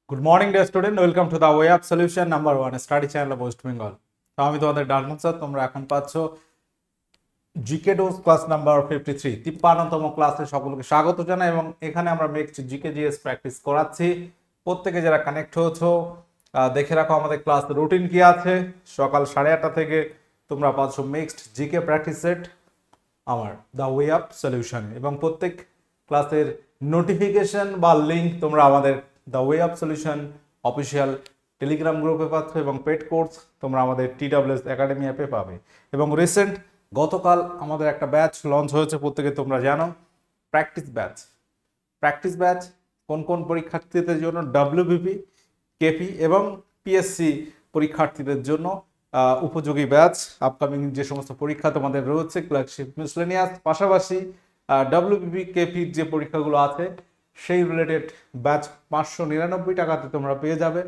Good morning day student, welcome to the way of solution number one study channel of West Bengal. তো আমি তোমাদের ডানমন sir, তোমরা এখন পাচ্ছ জিকে ডোজ ক্লাস নাম্বার 53, 53তম ক্লাসে সকলকে স্বাগত জানাই। এবং এখানে আমরা নেক্সট জিকে জিএস প্র্যাকটিস করাচ্ছি। প্রত্যেকে যারা কানেক্ট হয়েছো দেখে রাখো আমাদের ক্লাস রুটিন কি আছে। সকাল 8:30 থেকে তোমরা পাচ্ছ নেক্সট জিকে প্র্যাকটিস সেট আমার দ্য ওয়ে অফ সলিউশন, এবং প্রত্যেক ক্লাসের নোটিফিকেশন বা লিঙ্ক তোমরা আমাদের the way of solution official Telegram গ্রুপে পাচ্ছ, এবং পেড কোর্স তোমরা আমাদের TWS একাডেমি অ্যাপে পাবে। এবং রিসেন্ট গতকাল আমাদের একটা ব্যাচ লঞ্চ হয়েছে, প্রত্যেকে তোমরা জানো, প্র্যাকটিস ব্যাচ। প্র্যাকটিস ব্যাচ কোন কোন পরীক্ষার্থীদের জন্য? WBP, KP এবং PSC পরীক্ষার্থীদের জন্য উপযোগী ব্যাচ। আপকামিং যে সমস্ত পরীক্ষা তোমাদের রয়েছে, ক্লার্কশিপ, মিসলেনিয়াস, পাশাপাশি WBP, KPর যে পরীক্ষাগুলো আছে সেই রিলেটেড ব্যাচ 599 টাকাতে তোমরা পেয়ে যাবে,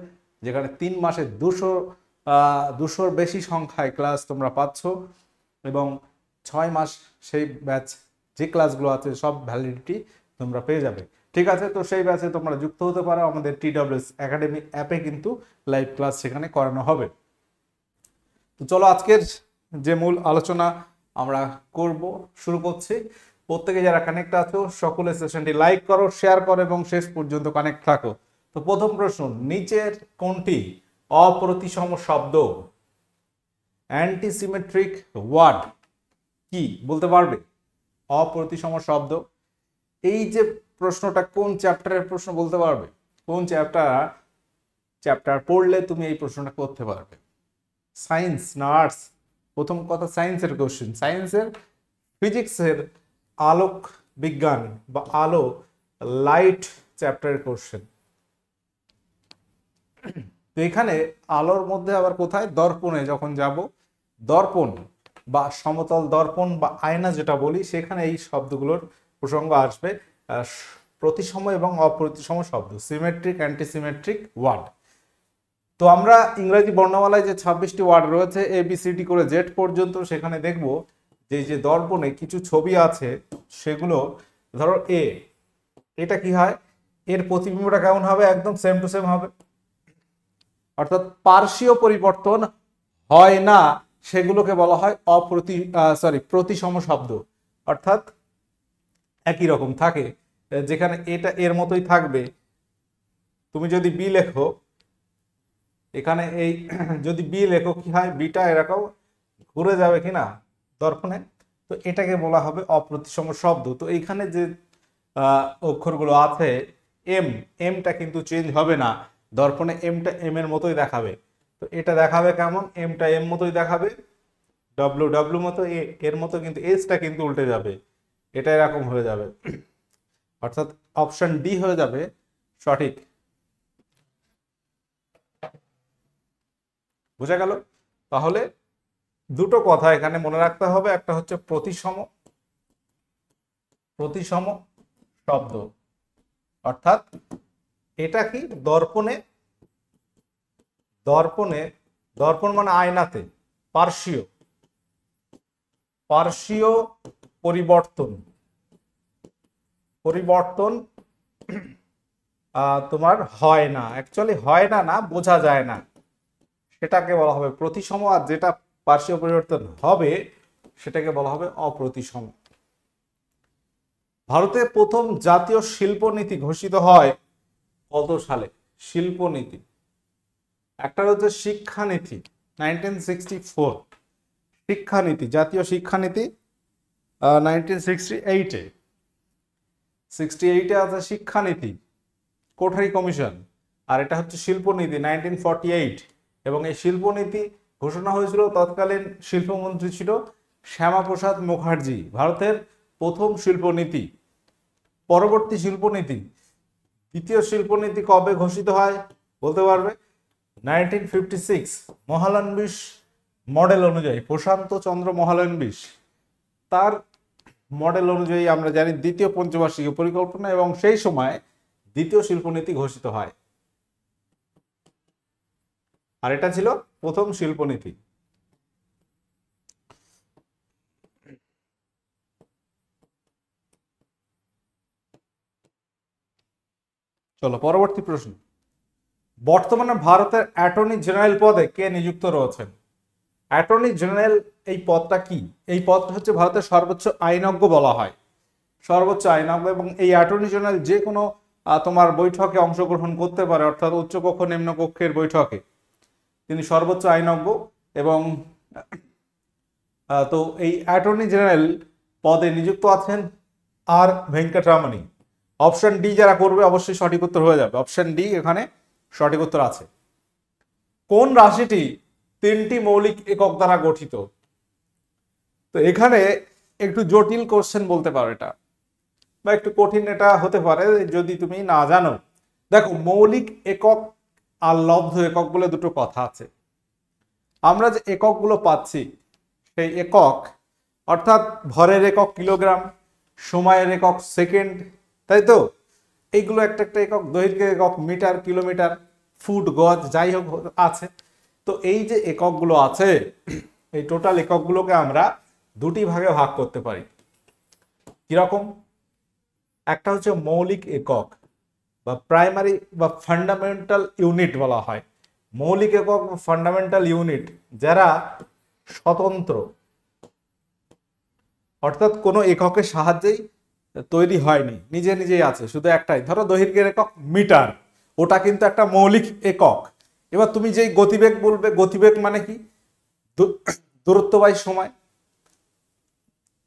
যেখানে 3 মাসে 200 বেশি সংখ্যায় ক্লাস তোমরা পাচ্ছ, এবং 6 মাস সেই ব্যাচ যে ক্লাসগুলো আছে সব ভ্যালিডিটি তোমরা পেয়ে যাবে। ঠিক আছে, তো সেই ব্যাচে তোমরা যুক্ত হতে পারো। আমাদের TWS একাডেমি অ্যাপে কিন্তু লাইভ ক্লাস সেখানে করানো হবে। তো চলো আজকের যে মূল আলোচনা আমরা করব, শুরু করছি। প্রত্যেকে যারা কানেক্ট আছো সকলে সেশনটি লাইক করো, শেয়ার করো এবং শেষ পর্যন্ত কানেক্ট থাকো। তো প্রথম প্রশ্ন, নিচের কোনটি অপ্রতিসম শব্দ? অ্যান্টিসিমেট্রিক ওয়ার্ড কি বলতে পারবে? অপ্রতিসম শব্দ, এই যে প্রশ্নটা কোন চ্যাপ্টারের প্রশ্ন বলতে পারবে? কোন চ্যাপ্টার পড়লে তুমি এই প্রশ্নটা করতে পারবে? সায়েন্স না আর্টস? প্রথম কথা, সায়েন্সের কোশ্চেন, সায়েন্সের ফিজিক্সের আলোক বিজ্ঞান বা আলো, লাইট চ্যাপ্টারের কোশ্চেন। তো এখানে আলোর মধ্যে আবার কোথায়? দর্পণে যখন যাব, দর্পণ বা সমতল দর্পণ বা আয়না যেটা বলি, সেখানে এই শব্দগুলোর প্রসঙ্গ আসবে। প্রতিসম এবং অপ্রতিসম শব্দ, সিমেট্রিক, অ্যান্টিসিমেট্রিক ওয়ার্ড। তো আমরা ইংরেজি বর্ণমালায় যে 26টি ওয়ার্ড রয়েছে ABCD করে জেড পর্যন্ত, সেখানে দেখব যে দর্পণে কিছু ছবি আছে, সেগুলো ধরো এটা কি হয়? এর প্রতিবিম্বটা কেমন হবে? একদম সেম টু সেম হবে, অর্থাৎ পার্শ্বীয় পরিবর্তন হয় না, সেগুলোকে বলা হয় প্রতিসম শব্দ। অর্থাৎ একই রকম থাকে, যেখানে এটা এর মতোই থাকবে। তুমি যদি বি লেখো এখানে, এই যদি বি লেখো, কি হয়? বিটা এরকম ঘুরে যাবে কিনা দর্পণে, তো এটাকে বলা হবে অপ্রতিসম শব্দ। তো এইখানে যে অক্ষরগুলো আছে, এমটা কিন্তু চেঞ্জ হবে না, দর্পণে এমটা এম এর মতোই দেখাবে। তো এটা দেখাবে কেমন? এমটা এম মতোই দেখাবে, ডব্লু মতো, এর মতো, কিন্তু এসটা কিন্তু উল্টে যাবে, এটা এরকম হয়ে যাবে। অর্থাৎ অপশন ডি হয়ে যাবে সঠিক। বোঝা গেল? তাহলে দুটো কথা এখানে মনে রাখতে হবে, একটা হচ্ছে প্রতিসম প্রতিসম শব্দ, অর্থাৎ এটা কি? দর্পণে, দর্পণে, দর্পণ মানে আয়নাতে, পার্শ্বীয় পার্শ্বীয় পরিবর্তন, পরিবর্তন তোমার হয় না, অ্যাকচুয়ালি হয় না, না বোঝা যায় না, সেটাকে বলা হবে প্রতিসম। আর যেটা পার্শ্বীয় পরিবর্তন হবে সেটাকে বলা হবে অপ্রতিসম। ভারতে প্রথম জাতীয় শিল্পনীতি ঘোষিত হয় কত সালে? শিল্পনীতি, একটা হচ্ছে শিক্ষানীতি, 1964, শিক্ষানীতি, জাতীয় শিক্ষানীতি 1968-এ, 68-এ আছে শিক্ষানীতি, কোঠারি কমিশন। আর এটা হচ্ছে শিল্পনীতি 1948, এবং এই শিল্পনীতি ঘোষণা হয়েছিল, তৎকালীন শিল্পমন্ত্রী ছিল শ্যামাপ্রসাদ মুখার্জি। ভারতের প্রথম শিল্পনীতি। পরবর্তী শিল্পনীতি, দ্বিতীয় শিল্পনীতি কবে ঘোষিত হয় বলতে পারবে? 1956, মহালনবিশ মডেল অনুযায়ী, প্রশান্ত চন্দ্র মহালনবিশ, তার মডেল অনুযায়ী আমরা জানি দ্বিতীয় পঞ্চবার্ষিকী পরিকল্পনা, এবং সেই সময় দ্বিতীয় শিল্পনীতি ঘোষিত হয়। আর এটা ছিল প্রথম শিল্পনীতি। চলো পরবর্তী প্রশ্ন। বর্তমানে ভারতের অ্যাটর্নি জেনারেল পদে কে নিযুক্ত রয়েছেন? অ্যাটর্নি জেনারেল এই পদটা কি? এই পদটা হচ্ছে ভারতের সর্বোচ্চ আইনজ্ঞ বলা হয়, সর্বোচ্চ আইনজ্ঞ। এবং এই অ্যাটর্নি জেনারেল যে কোনো তোমার বৈঠকে অংশগ্রহণ করতে পারে, অর্থাৎ উচ্চকক্ষ নিম্নকক্ষের বৈঠকে তিনি সর্বোচ্চ আইনজ্ঞ। এবং তো এই অ্যাটর্নি জেনারেল পদে নিযুক্ত আছেন আর ভেঙ্কটরামনি। অপশন ডি যারা করবে অবশ্যই সঠিক উত্তর হয়ে যাবে, অপশন ডি এখানে সঠিক উত্তর আছে। কোন রাশিটি 3টি মৌলিক একক দ্বারা গঠিত? তো এখানে একটু জটিল কোশ্চেন বলতে পারো এটা, বা একটু কঠিন এটা হতে পারে যদি তুমি না জানো। দেখো, মৌলিক একক আর লব্ধ একক বলে দুটো কথা আছে। আমরা যে এককগুলো পাচ্ছি সেই একক, অর্থাৎ ভরের একক কিলোগ্রাম, সময়ের একক সেকেন্ড, তাই তো? এইগুলো একটা একটা একক, দৈর্ঘ্যের একক মিটার, কিলোমিটার, ফুট, গজ, যাই হোক আছে। তো এই যে এককগুলো আছে, এই টোটাল এককগুলোকে আমরা দুটি ভাগে ভাগ করতে পারি। কিরকম? একটা হচ্ছে মৌলিক একক বা প্রাইমারি বা ফান্ডামেন্টাল ইউনিট বলা হয়। মৌলিক একক বা ফান্ডামেন্টাল ইউনিট যারা স্বতন্ত্র, অর্থাৎ কোনো এককের সাহায্যেই তৈরি হয়নি, নিজে নিজেই আছে, শুধু একটাই। ধরো দৈর্ঘ্যের একক মিটার, ওটা কিন্তু একটা মৌলিক একক। এবার তুমি যেই গতিবেগ বলবে, গতিবেগ মানে কি? দূরত্ব বাই সময়,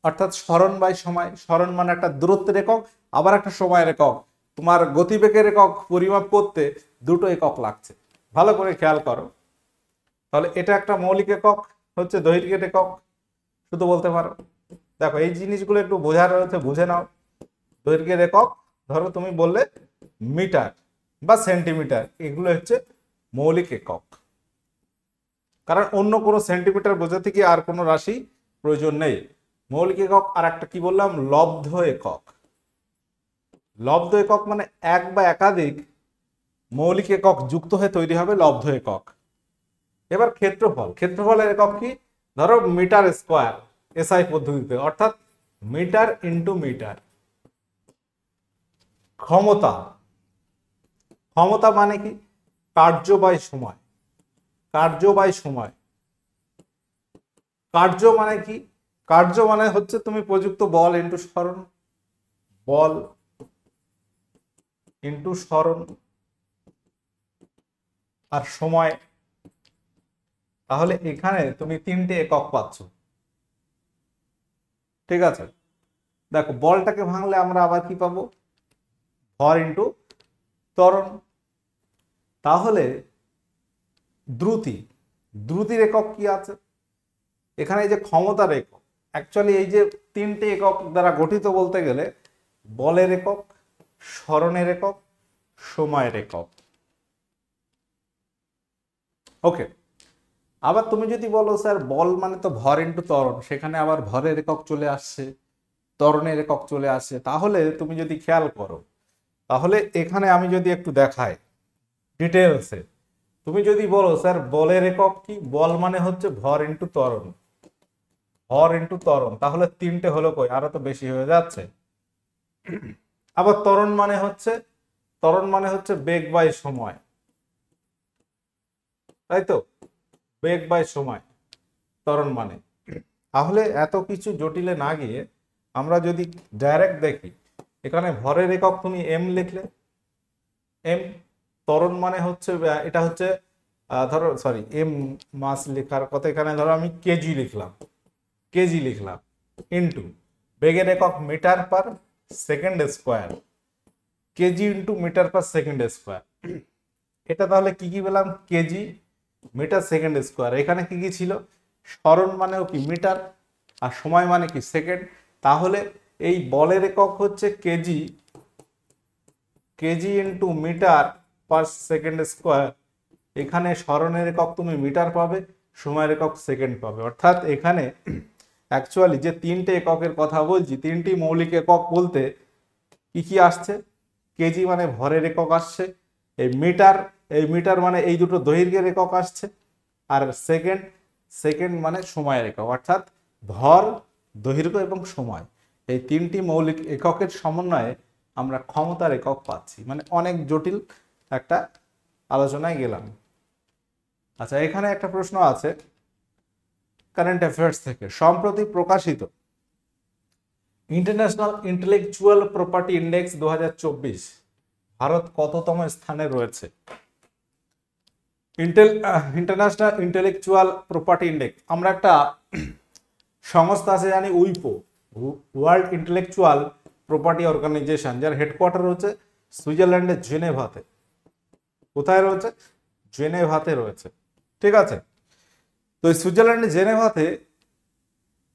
অর্থাৎ সরণ বাই সময়। সরণ মানে একটা দূরত্বের একক, আবার একটা সময়ের একক। তোমার গতিবেগের একক পরিমাপ করতে দুটো একক লাগছে, ভালো করে খেয়াল করো। তাহলে এটা একটা মৌলিক একক হচ্ছে দৈর্ঘ্যের একক, শুধু বলতে পারো। দেখো, এই জিনিসগুলো একটু বোঝার রয়েছে, বুঝে নাও। দৈর্ঘ্যের একক ধরো তুমি বললে মিটার বা সেন্টিমিটার, এগুলো হচ্ছে মৌলিক একক। কারণ অন্য কোনো সেন্টিমিটার বোঝাতে কি আর কোনো রাশি প্রয়োজন নেই। মৌলিক একক। আর একটা কি বললাম? লব্ধ একক। লব্ধ একক মানে এক বা একাধিক মৌলিক একক যুক্ত হয়ে তৈরি হবে লব্ধ একক। এবার ক্ষেত্রফল, ক্ষেত্রফলের একক কি? ধরো মিটার স্কোয়ার, এসআই পদ্ধতিতে, অর্থাৎ মিটার ইন্টু মিটার। ক্ষমতা, ক্ষমতা মানে কি? কার্য বাই সময়, কার্য বাই সময়। কার্য মানে কি? কার্য মানে হচ্ছে তুমি প্রযুক্ত বল ইন্টু সরণ, বল ইন্টু সরণ, আর সময়। তাহলে এখানে তুমি 3টে একক পাচ্ছ, ঠিক আছে? দেখো, বলটাকে ভাঙলে আমরা আবার কি পাবো? ভর ইন্টু ত্বরণ। তাহলে দ্রুতি, দ্রুতির একক কি আছে? এখানে এই যে ক্ষমতার একক, অ্যাকচুয়ালি এই যে 3টে একক দ্বারা গঠিত বলতে গেলে বলের একক, সরণের একক, সময়ের একক। ওকে। আবার তুমি যদি বলো স্যার বল মানে তো ভর ইন্টু ত্বরণ, সেখানে আবার ভরের একক চলে আসছে, ত্বরণের একক চলে আসছে। তাহলে তুমি যদি খেয়াল করো, তাহলে এখানে আমি যদি একটু দেখাই ডিটেলসে, তুমি যদি বলো স্যার বলের একক কি? বল মানে হচ্ছে ভর ইন্টু ত্বরণ, ভর ইন্টু ত্বরণ। তাহলে 3টে হলো কই? আরো তো বেশি হয়ে যাচ্ছে। আবার ত্বরণ মানে হচ্ছে, ত্বরণ মানে হচ্ছে বেগ বাই সময়, তাই তো? বেগ বাই সময় ত্বরণ মানে। তাহলে এত কিছু জটিলে না গিয়ে আমরা যদি ডাইরেক্ট দেখি, এখানে ভরের একক তুমি এম লিখলে, এম। ত্বরণ মানে হচ্ছে এটা হচ্ছে ধরো, সরি, এম মাস লেখার কথা, এখানে ধরো আমি কেজি লিখলাম, কেজি লিখলাম, ইন্টু বেগের একক metre per second square, KG into metre per second square. এটা তাহলে কি কি পেলাম? KG, metre, second square. এখানে কি কি ছিল? সরণ মানেও কি? মিটার, আর সময় মানে কি? সেকেন্ড। তাহলে এই বলের একক হচ্ছে KG, KG into metre per second square. এখানে সরণের একক তুমি মিটার পাবে, সময়ের একক সেকেন্ড পাবে। অর্থাৎ এখানে অ্যাকচুয়ালি যে 3টে এককের কথা বলছি, 3টি মৌলিক একক বলতে কি কি আসছে? কেজি মানে ভরের একক আসছে, এই মিটার, এই মিটার মানে এই দুটো দৈর্ঘ্যের একক আসছে, আর সেকেন্ড, সেকেন্ড মানে সময়ের একক। অর্থাৎ ভর, দৈর্ঘ্য এবং সময়, এই 3টি মৌলিক এককের সমন্বয়ে আমরা ক্ষমতার একক পাচ্ছি। মানে অনেক জটিল একটা আলোচনায় গেলাম। আচ্ছা, এখানে একটা প্রশ্ন আছে কারেন্ট অ্যাফেয়ার্স থেকে। সম্প্রতি প্রকাশিত international intellectual property index 2024 Bharat কততম স্থানে রয়েছে? ইন্টারন্যাশনাল ইন্টেলেকচুয়াল প্রপার্টি ইন্ডেক্স, আমরা একটা সংস্থা আছে জানি, উইপো, ওয়ার্ল্ড ইন্টেলেকচুয়াল প্রপার্টি অর্গানাইজেশন, যার হেডকোয়ার্টার হচ্ছে সুইজারল্যান্ডের জেনেভাতে। কোথায় রয়েছে? জেনেভাতে রয়েছে। ঠিক আছে, তো সুইজারল্যান্ডের জেনেভাতে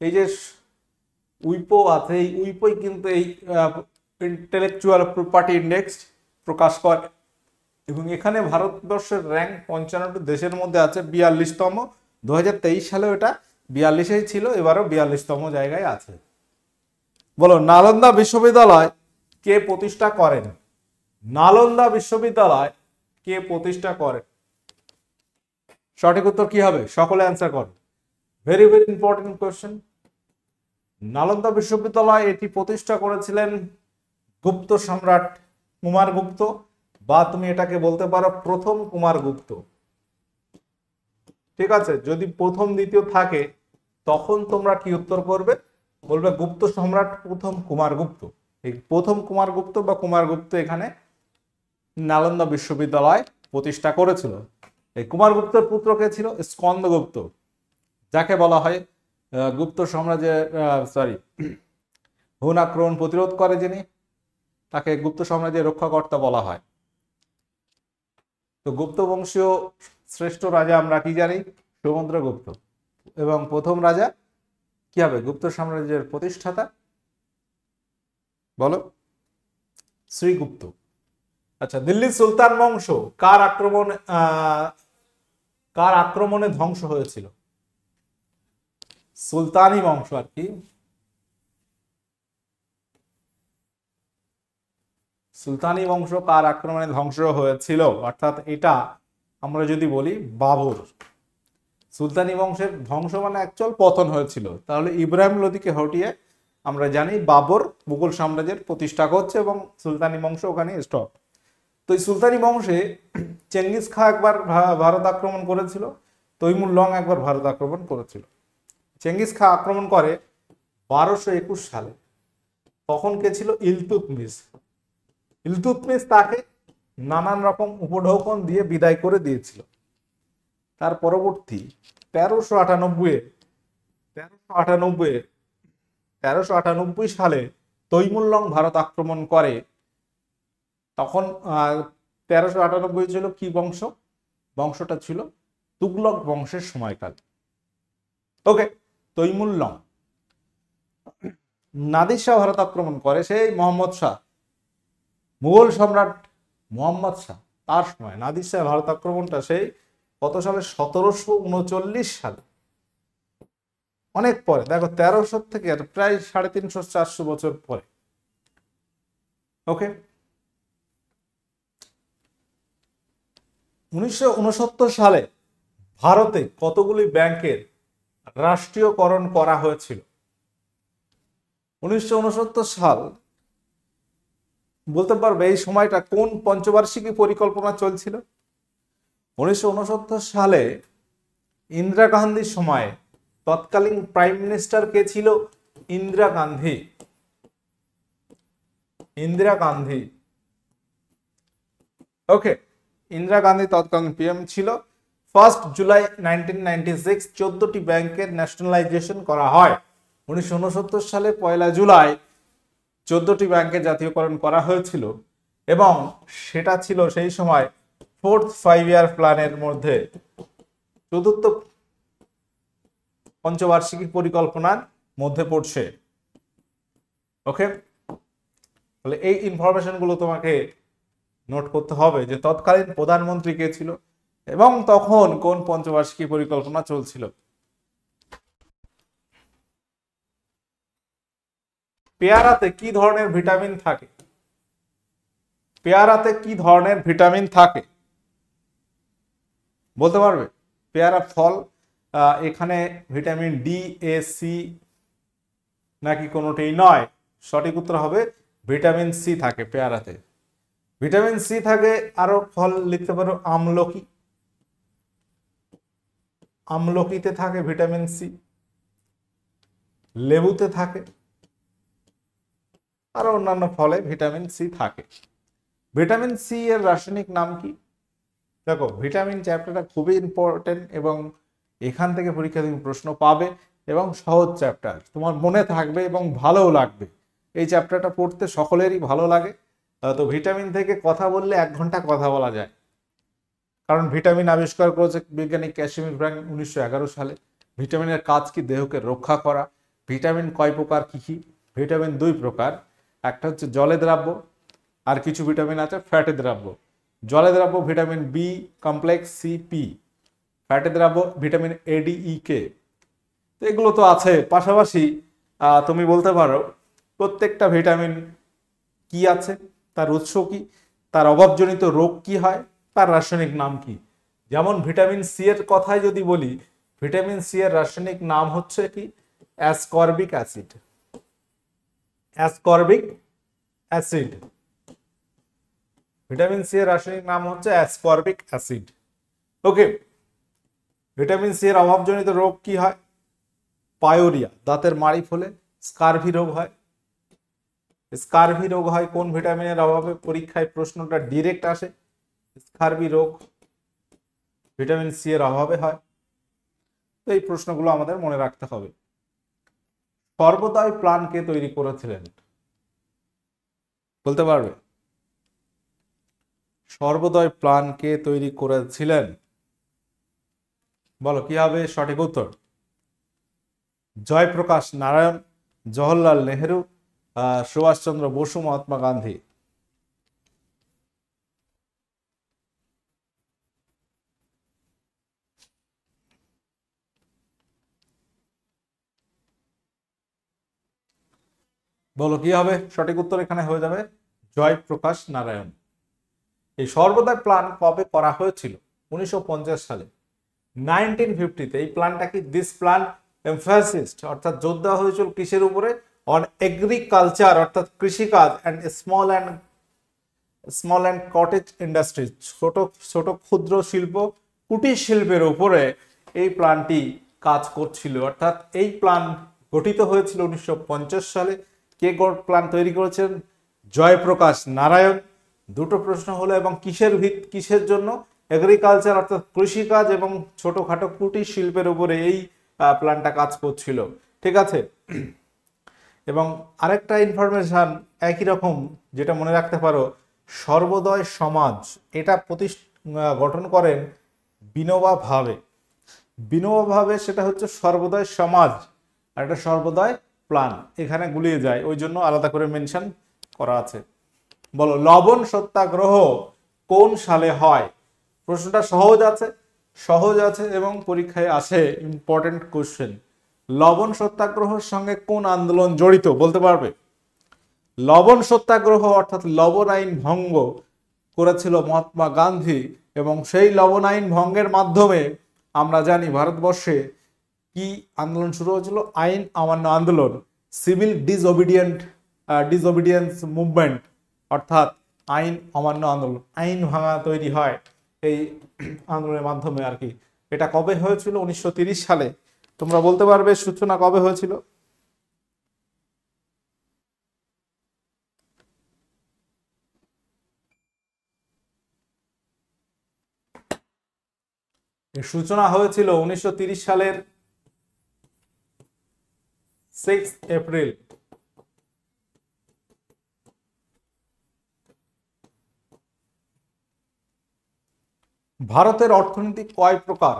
এই যে উইপো আছে, এই উইপোই কিন্তু এই ইন্টেলেকচুয়াল প্রপার্টি ইন্ডেক্স প্রকাশ করে, এবং এখানে ভারতবর্ষের র্যাঙ্ক 55 দেশের মধ্যে আছে 42তম। 2023 সালেও এটা 42এই ছিল, এবারও 42তম জায়গায় আছে। বলো, নালন্দা বিশ্ববিদ্যালয় কে প্রতিষ্ঠা করেন? নালন্দা বিশ্ববিদ্যালয় কে প্রতিষ্ঠা করেন? সঠিক উত্তর কি হবে? সকলে অ্যান্সার করো। Very very important question. Nalanda বিশ্ববিদ্যালয় এটি প্রতিষ্ঠা করেছিলেন গুপ্ত সম্রাট কুমারগুপ্ত, বা তুমি এটাকে বলতে পারো প্রথম কুমারগুপ্ত। ঠিক আছে, যদি প্রথম দ্বিতীয় থাকে তখন তোমরা কি উত্তর করবে? বলবে গুপ্ত সম্রাট প্রথম কুমারগুপ্ত। এই প্রথম কুমারগুপ্ত বা কুমারগুপ্ত এখানে নালন্দা বিশ্ববিদ্যালয় প্রতিষ্ঠা করেছিল। এই কুমারগুপ্তের পুত্র কে ছিল? স্কন্দগুপ্ত, যাকে বলা হয় গুপ্ত সাম্রাজ্যের হুন আক্রমণ প্রতিরোধ করে যিনি, তাকে গুপ্ত সাম্রাজ্যের রক্ষাকর্তা বলা হয়। তো গুপ্ত বংশীয় শ্রেষ্ঠ রাজা আমরা কি জানি? সমুদ্রগুপ্ত। এবং প্রথম রাজা কি হবে? গুপ্ত সাম্রাজ্যের প্রতিষ্ঠাতা, বলো? শ্রীগুপ্ত। আচ্ছা, দিল্লির সুলতান বংশ কার আক্রমণে ধ্বংস হয়েছিল? সুলতানি বংশ আর কি। সুলতানি বংশ কার আক্রমণে ধ্বংস হয়েছিল? অর্থাৎ এটা আমরা যদি বলি বাবর। সুলতানি বংশের ধ্বংস মানে অ্যাকচুয়াল পতন হয়েছিল। তাহলে ইব্রাহিম লোদিকে হটিয়ে আমরা জানি বাবর মুঘল সাম্রাজ্যের প্রতিষ্ঠা করছে, এবং সুলতানি বংশ ওখানে স্টপ। তো এই সুলতানি বংশে চেঙ্গিস খাঁ একবার ভারত আক্রমণ করেছিল, তৈমুর লং একবার ভারত আক্রমণ করেছিল। চেঙ্গিস খাঁ আক্রমণ করে 1221 সালে। তখন কে ছিল? ইলতুৎমিশ। ইলতুৎমিশ তাকে নানান রকম উপঢৌকন দিয়ে বিদায় করে দিয়েছিল। তার পরবর্তী 1398 সালে তৈমুর লং ভারত আক্রমণ করে। তখন 1398 ছিল কি বংশ? বংশটা ছিল তুগলক বংশের সময়কাল। ওকে, তৈমুর লং। নাদির শাহ ভারত আক্রমণ করে, সেই মোহাম্মদ শাহ, মুঘল সম্রাট মোহাম্মদ শাহ, তার সময় নাদির শাহ ভারত আক্রমণটা সেই কত সালে? 1739 সালে। অনেক পরে, দেখো 1300 থেকে প্রায় 350-400 বছর পরে। ওকে, 1969 সালে ভারতে কতগুলি ব্যাংকের রাষ্ট্রীয়করণ করা হয়েছিল? 1969 সাল বলতে পারবে এই সময়টা কোন পঞ্চবার্ষিকী পরিকল্পনা চলছিল? 1969 সালে ইন্দিরা গান্ধীর সময়ে তৎকালীন প্রাইম মিনিস্টার কে ছিল? ইন্দিরা গান্ধী। ওকে, ইন্দিরা গান্ধী তৎকালীন পিএম ছিল। 1 জুলাই 1996 14টি ব্যাংকের ন্যাশনালাইজেশন করা হয়। 1969 সালে 1 জুলাই 14টি ব্যাংকের জাতীয়করণ করা হয়েছিল, এবং সেটা ছিল সেই সময় 4th 5-year প্ল্যানের মধ্যে, চতুর্থ পঞ্চবার্ষিকী পরিকল্পনার মধ্যে পড়ছে। ওকে, তাহলে এই ইনফরমেশন গুলো তোমাকে নোট করতে হবে যে তৎকালীন প্রধানমন্ত্রী কে ছিল এবং তখন কোন পঞ্চবার্ষিকী পরিকল্পনা চলছিল। পেয়ারাতে কি ধরনের ভিটামিন থাকে? পেয়ারাতে কি ধরনের ভিটামিন থাকে বলতে পারবে? পেয়ারা ফল, এখানে ভিটামিন ডি, এ, সি নাকি কোনোটাই নয়? সঠিক উত্তর হবে ভিটামিন সি থাকে পেয়ারাতে। ভিটামিন সি থাকে, আরো ফল লিখতে পারো আমলকি, আমলকিতে থাকে ভিটামিন সি, লেবুতে থাকে, আর অন্যান্য ফলে ভিটামিন সি থাকে। ভিটামিন সি এর রাসায়নিক নাম কি? দেখো, ভিটামিন চ্যাপ্টারটা খুবই ইম্পর্টেন্ট এবং এখান থেকে পরীক্ষা তুমি প্রশ্ন পাবে এবং সহজ চ্যাপ্টার, তোমার মনে থাকবে এবং ভালোও লাগবে। এই চ্যাপ্টারটা পড়তে সকলেরই ভালো লাগে। তো ভিটামিন থেকে কথা বললে 1 ঘন্টা কথা বলা যায়, কারণ ভিটামিন আবিষ্কার করেছে বিজ্ঞানী ক্যাসিমির ফ্র্যাঙ্ক 1911 সালে। ভিটামিনের কাজ কি? দেহকে রক্ষা করা। ভিটামিন কয় প্রকার, কি কি? ভিটামিন 2 প্রকার। একটা হচ্ছে জলে দ্রাব্য, আর কিছু ভিটামিন আছে ফ্যাটে দ্রাব্য। জলে দ্রাব্য vitamin B complex, C, P. ফ্যাটে দ্রাব্য vitamin A, D, E, K. তো এগুলো তো আছে। পাশাপাশি তুমি বলতে পারো প্রত্যেকটা ভিটামিন কি আছে, তার উৎস কি, তার অভাবজনিত রোগ কি হয়, তার রাসায়নিক নাম কি। যেমন ভিটামিন সি এর কথাই যদি বলি, ভিটামিন সি এর রাসায়নিক নাম হচ্ছে কি? Ascorbic acid. Ascorbic acid. Vitamin C এর রাসায়নিক নাম হচ্ছে ascorbic acid. Okay. Vitamin C এর অভাবজনিত রোগ কি হয়? পায়োরিয়া, দাঁতের মাড়ি ফলে। স্কারভি রোগ হয়। স্কারভি রোগ হয় কোন ভিটামিনের অভাবে? পরীক্ষায় প্রশ্নটা ডিরেক্ট আসে। স্কারভি রোগ ভিটামিন সি এর অভাবে হয়। তো এই প্রশ্নগুলো আমাদের মনে রাখতে হবে। সর্বোদয় প্ল্যান কে তৈরি করেছিলেন? বলতে পারবে? সর্বোদয় প্ল্যান কে তৈরি করেছিলেন? বলো কি হবে সঠিক উত্তর? জয়প্রকাশ নারায়ণ, জওহরলাল নেহেরু, সুভাষচন্দ্র বসু, মহাত্মা গান্ধী। বলো কি হবে সঠিক উত্তর? এখানে হয়ে যাবে জয়প্রকাশ নারায়ণ। এই সর্বোদয় প্ল্যান কবে করা হয়েছিল? 1950 সালে, 1950-তে। এই প্ল্যানটা কি? দিস প্ল্যান এমফাসিসড, অর্থাৎ জোর দেওয়া হয়েছিল কিসের উপরে? অন এগ্রিকালচার, অর্থাৎ কৃষিকাজ, and small and cottage industry, ছোট ছোট ক্ষুদ্র শিল্প, কুটির শিল্পের উপরে এই প্ল্যানটি কাজ করছিল। অর্থাৎ এই প্ল্যান গঠিত হয়েছিল 1950 সালে। কে প্ল্যান তৈরি করেছেন? জয়প্রকাশ নারায়ণ। দুটো প্রশ্ন হলো, এবং কিসের জন্য? এগ্রিকালচার, অর্থাৎ কৃষিকাজ এবং ছোটখাটো কুটির শিল্পের উপরে এই প্ল্যানটা কাজ করছিল। ঠিক আছে। এবং আরেকটা ইনফরমেশন একই রকম, যেটা মনে রাখতে পারো, সর্বোদয় সমাজ এটা গঠন করেন বিনোবা ভাবে। বিনোবা ভাবে, সেটা হচ্ছে সর্বোদয় সমাজ, আর এটা সর্বোদয় প্ল্যান। এখানে গুলিয়ে যায়, ওই জন্য আলাদা করে মেনশন করা আছে। বলো, লবণ সত্যাগ্রহ কোন সালে হয়? প্রশ্নটা সহজ আছে এবং পরীক্ষায় আসে, ইম্পর্টেন্ট কোশ্চেন। লবণ সত্যাগ্রহের সঙ্গে কোন আন্দোলন জড়িত? বলতে পারবে? লবণ সত্যাগ্রহ অর্থাৎ লবণ আইন ভঙ্গ করেছিল মহাত্মা গান্ধী, এবং সেই লবণ আইন ভঙ্গের মাধ্যমে আমরা জানি ভারতবর্ষে কি আন্দোলন শুরু হয়েছিল? আইন অমান্য আন্দোলন, সিভিল ডিসঅবিডিয়েন্স মুভমেন্ট, অর্থাৎ আইন অমান্য আন্দোলন। আইন ভাঙা তৈরি হয় এই আন্দোলনের মাধ্যমে আর কি। এটা কবে হয়েছিল? 1930 সালে। তোমরা বলতে পারবে সূচনা কবে হয়েছিল? এর সূচনা হয়েছিল 1930 সালের 6 এপ্রিল। ভারতের অর্থনীতি কয় প্রকার?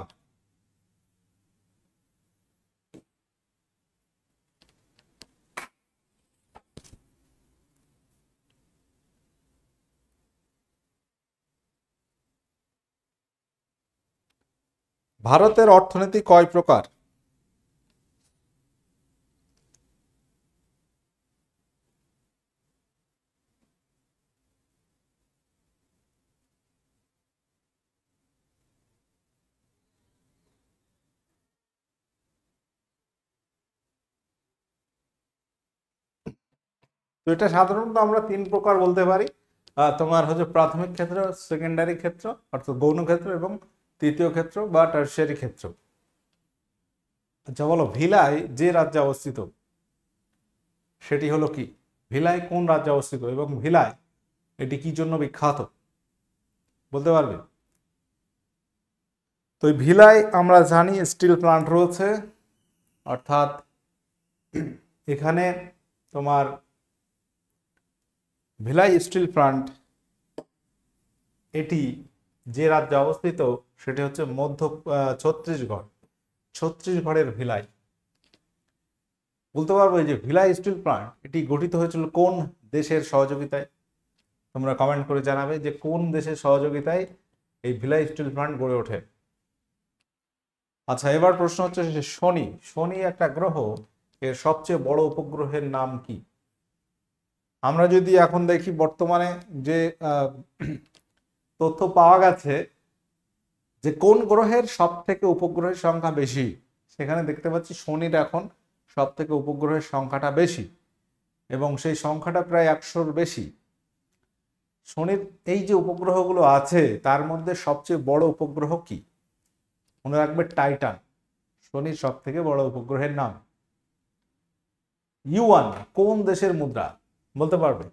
ভারতের অর্থনীতি কয় প্রকার? তো এটা সাধারণত আমরা 3 প্রকার বলতে পারি। তোমার হচ্ছে প্রাথমিক ক্ষেত্র, সেকেন্ডারি ক্ষেত্র অর্থাৎ গৌণ ক্ষেত্র এবং তৃতীয় ক্ষেত্র বা টার্সিয়ারি ক্ষেত্র। আচ্ছা বলো, ভিলাই যে রাজ্যে অবস্থিত সেটি হলো কি? ভিলাই কোন রাজ্যে অবস্থিত এবং ভিলাই এটি কি জন্য বিখ্যাত বলতে পারবে? তো এই ভিলাই আমরা জানি স্টিল প্লান্ট রয়েছে, অর্থাৎ এখানে তোমার ভিলাই স্টিল প্লান্ট এটি যে রাজ্যে অবস্থিত সেটি হচ্ছে মধ্য ছত্তিশগড়। ছত্তিশগড়ের ভিলাই। বলতে পারবো এই যে ভিলাই স্টিল প্লান্ট এটি গঠিত হয়েছিল কোন দেশের সহযোগিতায়? তোমরা কমেন্ট করে জানাবে যে কোন দেশের সহযোগিতায় এই ভিলাই স্টিল প্লান্ট গড়ে ওঠে। আচ্ছা, এবার প্রশ্ন হচ্ছে যে শনি, শনি একটা গ্রহ, এর সবচেয়ে বড় উপগ্রহের নাম কি? আমরা যদি এখন দেখি বর্তমানে যে তথ্য পাওয়া গেছে যে কোন গ্রহের সব থেকে উপগ্রহের সংখ্যা বেশি, সেখানে দেখতে পাচ্ছি শনির এখন সব থেকে উপগ্রহের সংখ্যাটা বেশি এবং সেই সংখ্যাটা প্রায় 100-র বেশি। শনির এই যে উপগ্রহগুলো আছে তার মধ্যে সবচেয়ে বড় উপগ্রহ কি? মনে রাখবে টাইটান শনির সব থেকে বড় উপগ্রহের নাম। ইউয়ান কোন দেশের মুদ্রা বলতে পারবে?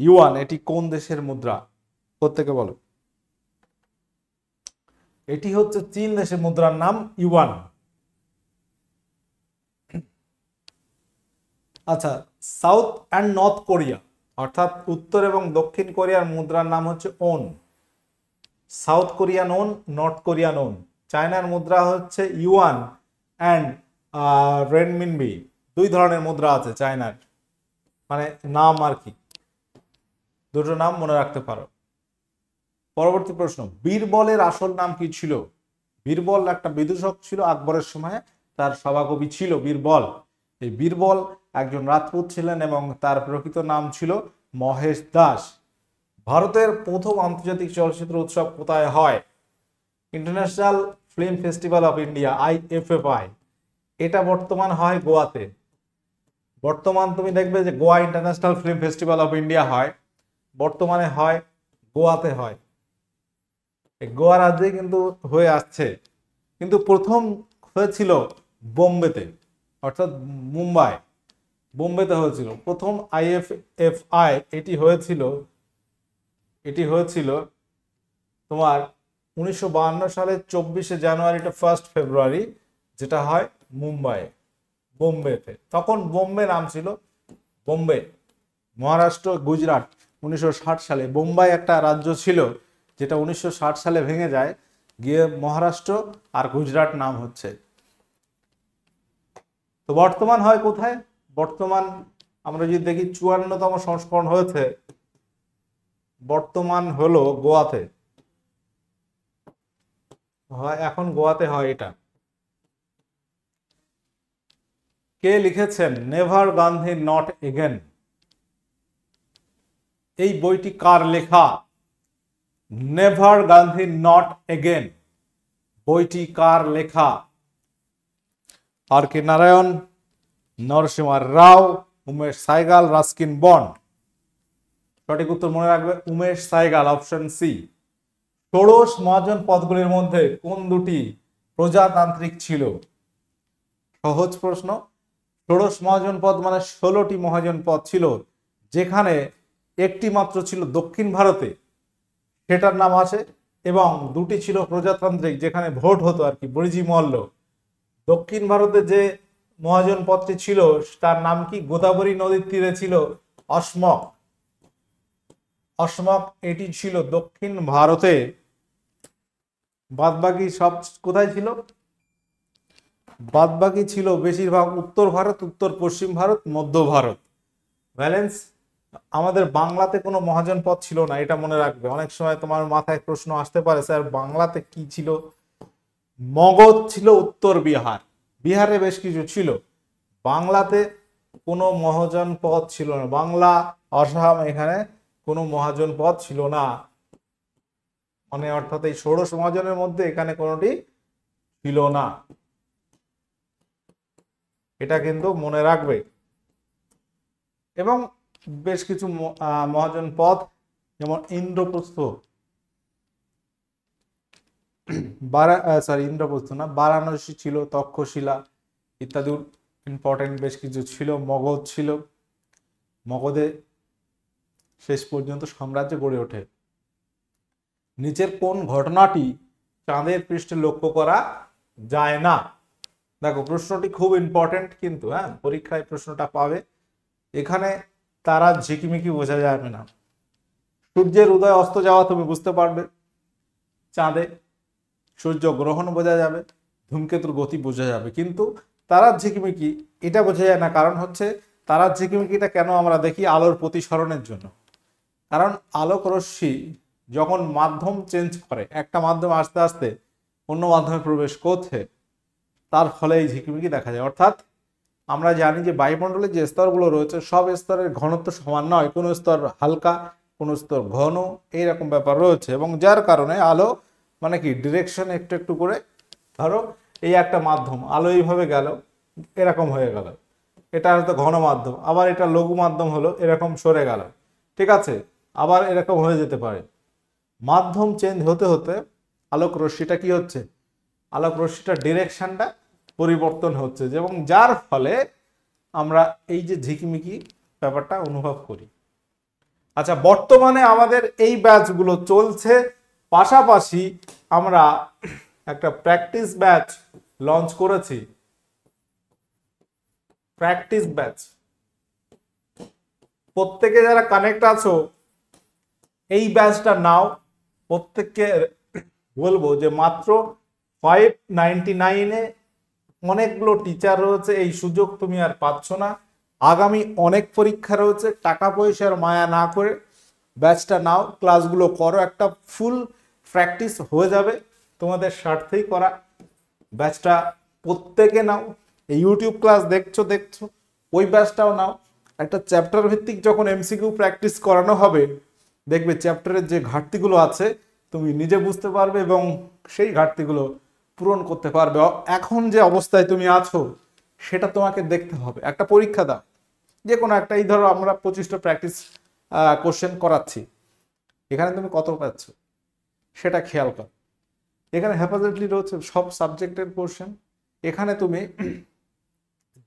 ইউয়ান এটি কোন দেশের মুদ্রা প্রত্যেকে বলো। এটি হচ্ছে চীন দেশের মুদ্রার নাম ইউয়ান। আচ্ছা, সাউথ অ্যান্ড নর্থ কোরিয়া অর্থাৎ উত্তর এবং দক্ষিণ কোরিয়ার মুদ্রার নাম হচ্ছে won. South Korean won, north Korean won. চায়নার মুদ্রা হচ্ছে ইউয়ান অ্যান্ড রেনমিনবি। দুই ধরনের মুদ্রা আছে চায়নার, মানে নাম আর কি, দুটো নাম মনে রাখতে পারো। পরবর্তী প্রশ্ন, বীরবলের আসল নাম কি ছিল? বীরবল একটা বিদূষক ছিল আকবরের সময়, তার সভাকবি ছিল বীরবল। এই বীরবল একজন রাজপুত ছিলেন এবং তার প্রকৃত নাম ছিল মহেশ দাস। ভারতের প্রথম আন্তর্জাতিক চলচ্চিত্র উৎসব কোথায় হয়? International film festival of India, IFFI। এটা বর্তমান হয় গোয়াতে। বর্তমান তুমি দেখবে যে Goa international film festival of India হয়, বর্তমানে হয় গোয়াতে হয়। গোয়া রাজ্যে কিন্তু হয়ে আসছে, কিন্তু প্রথম হয়েছিল বোম্বেতে অর্থাৎ মুম্বাই, বোম্বেতে হয়েছিল প্রথম IFFI। এটি হয়েছিল তোমার 1952 সালের 24শে জানুয়ারি টু 1 ফেব্রুয়ারি, যেটা হয় মুম্বাই, বোম্বেতে। তখন বোম্বে নাম ছিল বোম্বে, মহারাষ্ট্র গুজরাট। 1960 সালে বোম্বাই একটা রাজ্য ছিল, যেটা 1960 সালে ভেঙে যায়, গিয়ে মহারাষ্ট্র আর গুজরাট নাম হচ্ছে। তো বর্তমান হয় কোথায়? বর্তমান আমরা যদি দেখি 54তম সংস্করণ হয়েছে, বর্তমান হলো গোয়াতে হয়, এখন গোয়াতে হয় এটা। কে লিখেছেন নেভার গান্ধী নট এগেন? এই বইটি কার লেখা? নেভার গান্ধী নট এগেন বইটি কার লেখা? আর কে নারায়ণ, নরসিংহ রাও, উমেশ সাইগাল, রাস্কিন বন্ড। সঠিক উত্তর মনে রাখবে উমেশ সাইগাল, অপশন সি। ষোড়শ মহাজন পদগুলির মধ্যে কোন দুটি প্রজাতান্ত্রিক ছিল? সহজ প্রশ্ন। ষোড়শ মহাজন পদ মানে 16টি মহাজন পদ ছিল, যেখানে একটি মাত্র ছিল দক্ষিণ ভারতে, সেটার নাম আছে, এবং দুটি ছিল প্রজাতান্ত্রিক যেখানে ভোট হতো আর কি, বরিজি মল্ল। দক্ষিণ ভারতে যে মহাজন পদটি ছিল তার নাম কি? গোদাবরী নদীর তীরে ছিল অসমক। অসমক এটি ছিল দক্ষিণ ভারতে, বাদবাকি সব কোথায় ছিল? বাদবাকি ছিল বেশিরভাগ উত্তর ভারত, উত্তর পশ্চিম ভারত, মধ্য ভারত। ব্যালেন্স। আমাদের বাংলাতে কোনো মহাজন পদ ছিল না, এটা মনে রাখবে। অনেক সময় তোমার মাথায় প্রশ্ন আসতে পারে, স্যার বাংলাতে কি ছিল? মগধ ছিল উত্তর বিহার, বিহারে বেশ কিছু ছিল, বাংলাতে কোনো মহাজন পদ ছিল না। বাংলা, আসাম, এখানে কোনো মহাজন পদ ছিল না, মানে অর্থাৎ এই ষোড়শ মহাজনের মধ্যে এখানে কোনোটি ছিল না, এটা কিন্তু মনে রাখবে। এবং বেশ কিছু মহাজনপদ, যেমন ইন্দ্রপ্রস্থ, ইন্দ্রপ্রস্থ না, বারাণসী ছিল, তক্ষশিলা ইত্যাদি ইম্পর্টেন্ট বেশ কিছু ছিল। মগধ ছিল, মগধে শেষ পর্যন্ত সাম্রাজ্য গড়ে ওঠে। নিচের কোন ঘটনাটি চাঁদের পৃষ্ঠে লক্ষ্য করা যায় না? দেখো প্রশ্নটি খুব ইম্পর্টেন্ট কিন্তু, হ্যাঁ, পরীক্ষায় প্রশ্নটা পাবে। এখানে তারা ঝিকিমিকি বোঝা যাবে না, সূর্যের উদয় অস্ত যাওয়া তুমি বুঝতে পারবে, চাঁদে সূর্য গ্রহণ বোঝা যাবে, ধূমকেতুর গতি বোঝা যাবে, কিন্তু তারার ঝিকিমিকি এটা বোঝা যায় না। কারণ হচ্ছে তারার ঝিকিমিকিটা কেন আমরা দেখি? আলোর প্রতিসরণের জন্য। কারণ আলোক রশ্মি যখন মাধ্যম চেঞ্জ করে, একটা মাধ্যম আস্তে আস্তে অন্য মাধ্যমে প্রবেশ করছে, তার ফলে এই ঝিকিমিকি দেখা যায়। অর্থাৎ আমরা জানি যে বায়ুমণ্ডলের যে স্তরগুলো রয়েছে সব স্তরের ঘনত্ব সমান নয়, কোনো স্তর হালকা, কোনো স্তর ঘন, এইরকম ব্যাপার রয়েছে। এবং যার কারণে আলো মানে কি ডিরেকশন একটু একটু করে, ধরো এই একটা মাধ্যম, আলো এইভাবে গেল, এরকম হয়ে গেল, এটা হয়তো ঘন মাধ্যম, আবার এটা লঘু মাধ্যম হলো, এরকম সরে গেল, ঠিক আছে, আবার এরকম হয়ে যেতে পারে। মাধ্যম চেঞ্জ হতে হতে আলোক রশ্মিটা কি হচ্ছে? আলোক রশ্মিটার ডিরেকশনটা পরিবর্তন হচ্ছে, এবং যার ফলে আমরা এই যে ঝিকিমিকি ব্যাপারটা অনুভব করি। আচ্ছা, বর্তমানে আমাদের এই ব্যাচগুলো চলছে, পাশাপাশি আমরা একটা প্র্যাকটিস ব্যাচ লঞ্চ করেছি। প্র্যাকটিস ব্যাচ প্রত্যেকে যারা কানেক্ট আছো এই ব্যাচটা নাও। প্রত্যেককে বলবো যে মাত্র 599-এ অনেকগুলো টিচার রয়েছে, এই সুযোগ তুমি আর পাচ্ছ না। আগামী অনেক পরীক্ষা রয়েছে, টাকা পয়সার মায়া না করে ব্যাচটা নাও, ক্লাসগুলো করো, একটা ফুল প্র্যাকটিস হয়ে যাবে, তোমাদের স্বার্থেই করা। ব্যাচটা প্রত্যেকে নাও। এই ইউটিউব ক্লাস দেখছো, ওই ব্যাচটাও নাও। একটা চ্যাপ্টার ভিত্তিক যখন এমসিকিউ প্র্যাকটিস করানো হবে, দেখবে চ্যাপ্টারের যে ঘাটতিগুলো আছে তুমি নিজে বুঝতে পারবে এবং সেই ঘাটতিগুলো পূরণ করতে পারবে। এখন যে অবস্থায় তুমি আছো সেটা তোমাকে দেখতে হবে। একটা পরীক্ষা দাও, যে কোনো একটা, এই ধরো আমরা 25টা প্র্যাকটিস কোশ্চেন করাচ্ছি, এখানে তুমি কত পাচ্ছ সেটা খেয়াল কর। এখানে হ্যাপাজেটলি রয়েছে সব সাবজেক্টের কোশ্চেন। এখানে তুমি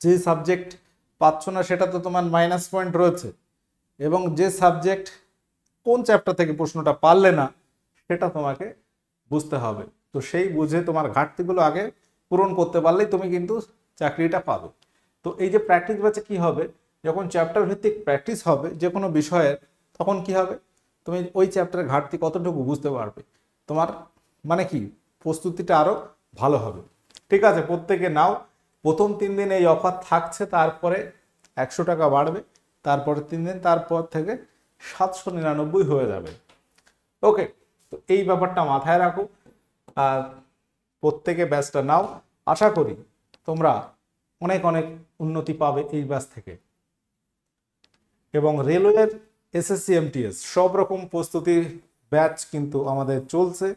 যে সাবজেক্ট পাচ্ছ না সেটা তো তোমার মাইনাস পয়েন্ট রয়েছে, এবং যে সাবজেক্ট কোন চ্যাপ্টার থেকে প্রশ্নটা পারলে না সেটা তোমাকে বুঝতে হবে। তো সেই বুঝে তোমার ঘাটতিগুলো আগে পূরণ করতে পারলেই তুমি কিন্তু চাকরিটা পাবে। তো এই যে প্র্যাকটিস ব্যাচে কি হবে, যখন চ্যাপ্টার ভিত্তিক প্র্যাকটিস হবে যে কোনো বিষয়ের, তখন কি হবে, তুমি ওই চ্যাপ্টারের ঘাটতি কতটুকু বুঝতে পারবে, তোমার মানে কি প্রস্তুতিটা আরো ভালো হবে। ঠিক আছে, প্রত্যেকে নাও। প্রথম 3 দিন এই অফার থাকছে, তারপরে 100 টাকা বাড়বে, তারপরে 3 দিন, তারপর থেকে 799 হয়ে যাবে। ওকে, তো এই ব্যাপারটা মাথায় রাখো, আর প্রত্যেকে ব্যাচটা নাও। আশা করি তোমরা অনেক অনেক উন্নতি পাবে এই ব্যাচ থেকে। এবং রেলওয়ের এসএসসি এমটিএস সব রকম প্রস্তুতির ব্যাচ কিন্তু আমাদের চলছে,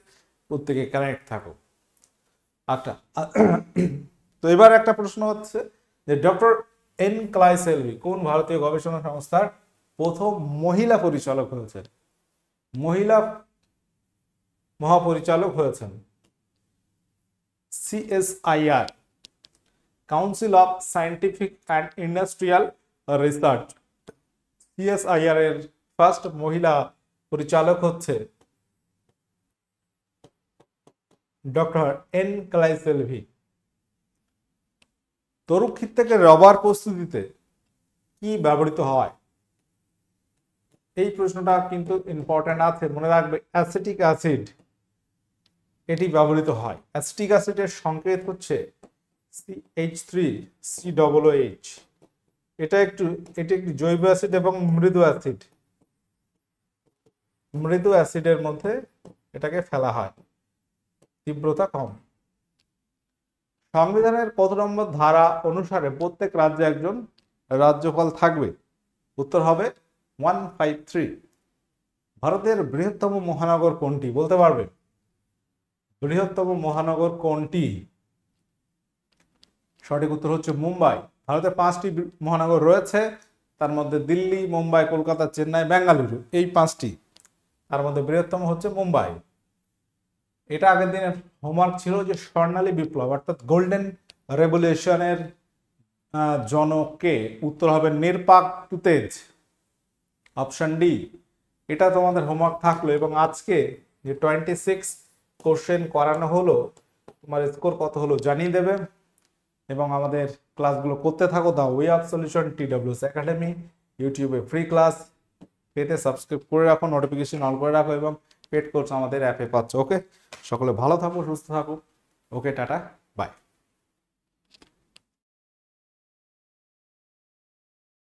প্রত্যেকে কানেক্ট থাকো। আচ্ছা, তো এবার একটা প্রশ্ন হচ্ছে যে ডক্টর এন ক্লাইসেলভি কোন ভারতীয় গবেষণা সংস্থার প্রথম মহিলা পরিচালক হয়েছেন? মহিলা মহাপরিচালক হয়েছেন CSIR, council of scientific and industrial research. CSIR এর ফার্স্ট মহিলা পরিচালক হচ্ছে ডক্টর এন ক্লাইসেলভি। তরুক্ষীর থেকে রবার প্রস্তুতিতে কি ব্যবহৃত হয়? এই প্রশ্নটা কিন্তু ইম্পর্টেন্ট আছে, মনে রাখবে। অ্যাসিটিক অ্যাসিড এটি ব্যবহৃত হয়। অ্যাসিটিক অ্যাসিডের সংকেত হচ্ছে CH3COOH। এটি একটি জৈব অ্যাসিড এবং মৃদু অ্যাসিড। মৃদু অ্যাসিডের মধ্যে এটাকে ফেলা হয়, তীব্রতা কম। সংবিধানের কত নম্বর ধারা অনুসারে প্রত্যেক রাজ্যে একজন রাজ্যপাল থাকবে? উত্তর হবে 153। ভারতের বৃহত্তম মহানগর কোনটি বলতে পারবে? বৃহত্তম মহানগর কোনটি? সঠিক উত্তর হচ্ছে মুম্বাই। ভারতে 5টি মহানগর রয়েছে, তার মধ্যে দিল্লি, মুম্বাই, কলকাতা, চেন্নাই, বেঙ্গালুরু, এই 5টি। তার মধ্যে বৃহত্তম হচ্ছে মুম্বাই। এটা আগের দিনের হোমওয়ার্ক ছিল যে স্বর্ণালী বিপ্লব অর্থাৎ গোল্ডেন রেভলিউশনের জনকে, উত্তর হবে নির্পাক তুতেজ, অপশন ডি। এটা তোমাদের হোমওয়ার্ক থাকলো। এবং আজকে যে 26 কোশ্চেন করানো হলো, তোমার স্কোর কত হলো জানিয়ে দেবে। এবং আমাদের ক্লাসগুলো করতে থাকো। The way of solution TWS academy ইউটিউবে ফ্রি ক্লাস পেতে সাবস্ক্রাইব করে রাখো, নোটিফিকেশন অন করে রাখো এবং পেড কোর্স আমাদের অ্যাপে পাচ্ছ। ওকে, সকলে ভালো থাকো, সুস্থ থাকো। ওকে, টাটা।